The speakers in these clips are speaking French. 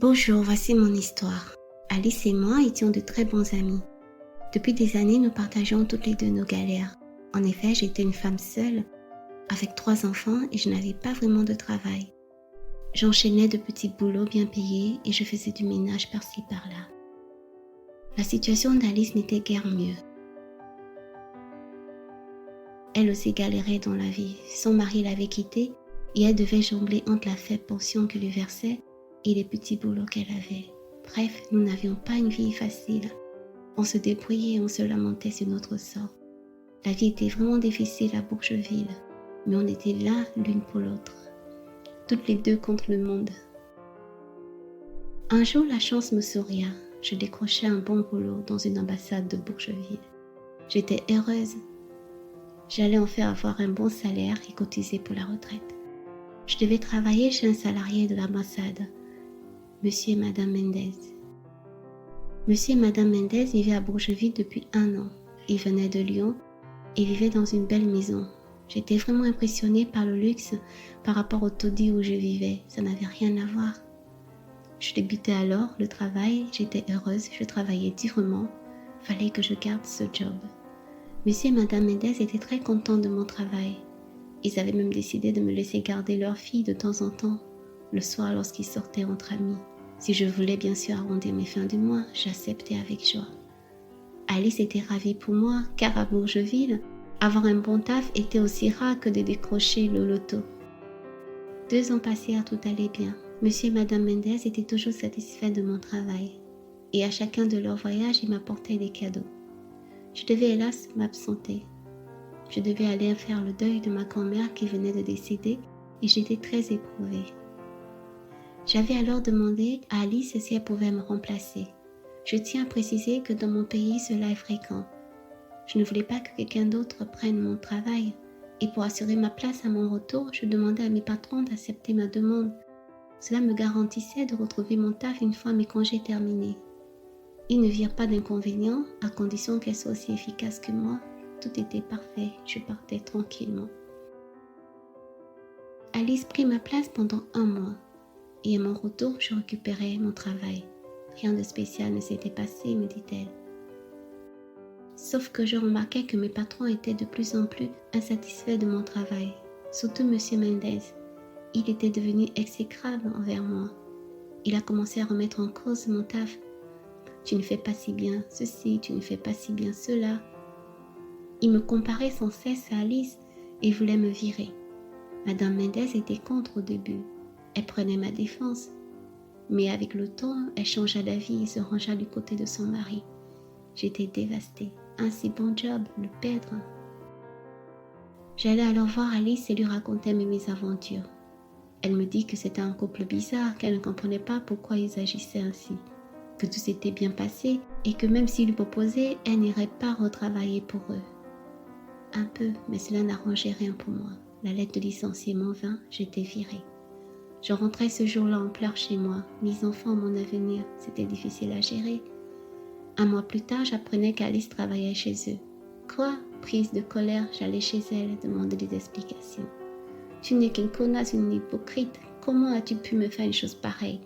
Bonjour, voici mon histoire. Alice et moi étions de très bons amis. Depuis des années, nous partageons toutes les deux nos galères. En effet, j'étais une femme seule, avec 3 enfants et je n'avais pas vraiment de travail. J'enchaînais de petits boulots bien payés et je faisais du ménage par-ci par-là. La situation d'Alice n'était guère mieux. Elle aussi galérait dans la vie. Son mari l'avait quittée et elle devait jongler entre la faible pension que lui versait et les petits boulots qu'elle avait. Bref, nous n'avions pas une vie facile. On se débrouillait et on se lamentait sur notre sort. La vie était vraiment difficile à Bourgeville, mais on était là l'une pour l'autre, toutes les deux contre le monde. Un jour, la chance me souria. Je décrochai un bon boulot dans une ambassade de Bourgeville. J'étais heureuse. J'allais enfin avoir un bon salaire et cotiser pour la retraite. Je devais travailler chez un salarié de l'ambassade, Monsieur et Madame Mendez. Monsieur et Madame Mendez vivaient à Bourgeville depuis 1 an. Ils venaient de Lyon et vivaient dans une belle maison. J'étais vraiment impressionnée par le luxe par rapport au taudis où je vivais. Ça n'avait rien à voir. Je débutais alors le travail, j'étais heureuse, je travaillais durement. Fallait que je garde ce job. Monsieur et Madame Mendez étaient très contents de mon travail. Ils avaient même décidé de me laisser garder leur fille de temps en temps, le soir lorsqu'ils sortaient entre amis. Si je voulais bien sûr arrondir mes fins du mois, j'acceptais avec joie. Alice était ravie pour moi, car à Bourgeville, avoir un bon taf était aussi rare que de décrocher le loto. 2 ans passèrent, tout allait bien. Monsieur et Madame Mendez étaient toujours satisfaits de mon travail, et à chacun de leurs voyages, ils m'apportaient des cadeaux. Je devais hélas m'absenter. Je devais aller faire le deuil de ma grand-mère qui venait de décéder, et j'étais très éprouvée. J'avais alors demandé à Alice si elle pouvait me remplacer. Je tiens à préciser que dans mon pays, cela est fréquent. Je ne voulais pas que quelqu'un d'autre prenne mon travail. Et pour assurer ma place à mon retour, je demandais à mes patrons d'accepter ma demande. Cela me garantissait de retrouver mon taf une fois mes congés terminés. Ils ne virent pas d'inconvénient, à condition qu'elle soit aussi efficace que moi. Tout était parfait, je partais tranquillement. Alice prit ma place pendant 1 mois. Et à mon retour, je récupérais mon travail. Rien de spécial ne s'était passé, me dit-elle. Sauf que je remarquais que mes patrons étaient de plus en plus insatisfaits de mon travail. Surtout M. Mendez. Il était devenu exécrable envers moi. Il a commencé à remettre en cause mon taf. Tu ne fais pas si bien ceci, tu ne fais pas si bien cela. Il me comparait sans cesse à Alice et voulait me virer. Madame Mendez était contre au début. Elle prenait ma défense. Mais avec le temps, elle changea d'avis et se rangea du côté de son mari. J'étais dévastée. Un si bon job, le perdre. J'allais alors voir Alice et lui racontais mes mésaventures. Elle me dit que c'était un couple bizarre, qu'elle ne comprenait pas pourquoi ils agissaient ainsi, que tout s'était bien passé et que même s'ils lui proposaient, elle n'irait pas retravailler pour eux. Un peu, mais cela n'arrangeait rien pour moi. La lettre de licenciement vint, j'étais virée. Je rentrais ce jour-là en pleurs chez moi. Mes enfants, mon avenir, c'était difficile à gérer. 1 mois plus tard, j'apprenais qu'Alice travaillait chez eux. Quoi? Prise de colère, j'allais chez elle demander des explications. Tu n'es qu'une connasse, une hypocrite. Comment as-tu pu me faire une chose pareille?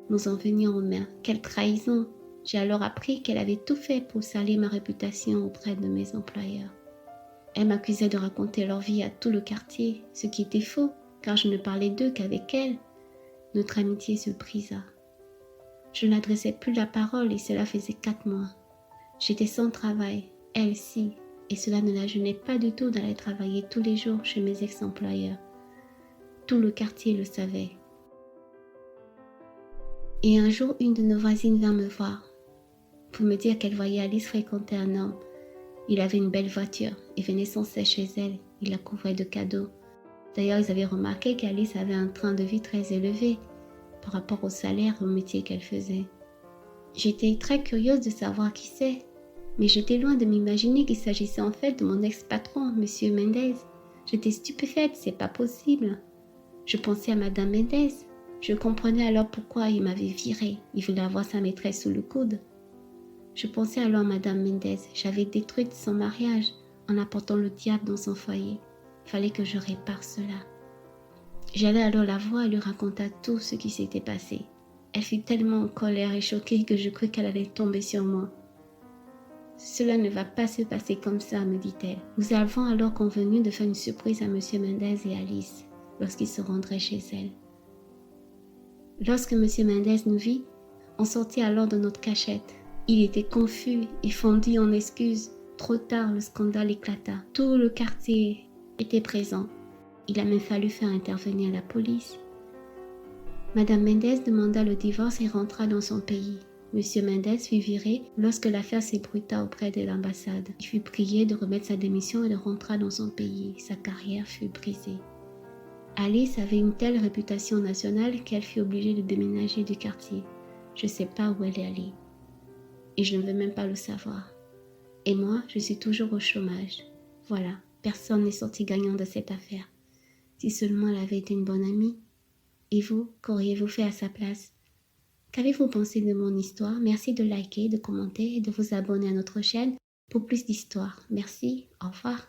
Nous en venions aux mains. Quelle trahison! J'ai alors appris qu'elle avait tout fait pour salir ma réputation auprès de mes employeurs. Elle m'accusait de raconter leur vie à tout le quartier, ce qui était faux, car je ne parlais d'eux qu'avec elle. Notre amitié se brisa. Je n'adressais plus la parole et cela faisait 4 mois. J'étais sans travail, elle si, et cela ne la gênait pas du tout d'aller travailler tous les jours chez mes ex-employeurs. Tout le quartier le savait. Et un jour, une de nos voisines vint me voir pour me dire qu'elle voyait Alice fréquenter un homme. Il avait une belle voiture et venait sans cesse chez elle. Il la couvrait de cadeaux. D'ailleurs, ils avaient remarqué qu'Alice avait un train de vie très élevé par rapport au salaire et au métier qu'elle faisait. J'étais très curieuse de savoir qui c'est, mais j'étais loin de m'imaginer qu'il s'agissait en fait de mon ex-patron, M. Mendez. J'étais stupéfaite, c'est pas possible. Je pensais à Madame Mendez. Je comprenais alors pourquoi il m'avait virée. Il voulait avoir sa maîtresse sous le coude. Je pensais alors à Madame Mendez. J'avais détruit son mariage en apportant le diable dans son foyer. Il fallait que je répare cela. J'allai alors la voir et lui raconta tout ce qui s'était passé. Elle fut tellement en colère et choquée que je crus qu'elle allait tomber sur moi. Cela ne va pas se passer comme ça, me dit-elle. Nous avons alors convenu de faire une surprise à M. Mendez et Alice lorsqu'ils se rendraient chez elle. Lorsque M. Mendez nous vit, on sortit alors de notre cachette. Il était confus et fondit en excuses. Trop tard, le scandale éclata. Tout le quartier était présent. Il a même fallu faire intervenir la police. Madame Mendez demanda le divorce et rentra dans son pays. Monsieur Mendez fut viré lorsque l'affaire s'ébruita auprès de l'ambassade. Il fut prié de remettre sa démission et de rentrer dans son pays. Sa carrière fut brisée. Alice avait une telle réputation nationale qu'elle fut obligée de déménager du quartier. Je ne sais pas où elle est allée. Et je ne veux même pas le savoir. Et moi, je suis toujours au chômage. Voilà, personne n'est sorti gagnant de cette affaire. Si seulement elle avait été une bonne amie. Et vous, qu'auriez-vous fait à sa place? Qu'avez-vous pensé de mon histoire? Merci de liker, de commenter et de vous abonner à notre chaîne pour plus d'histoires. Merci, au revoir.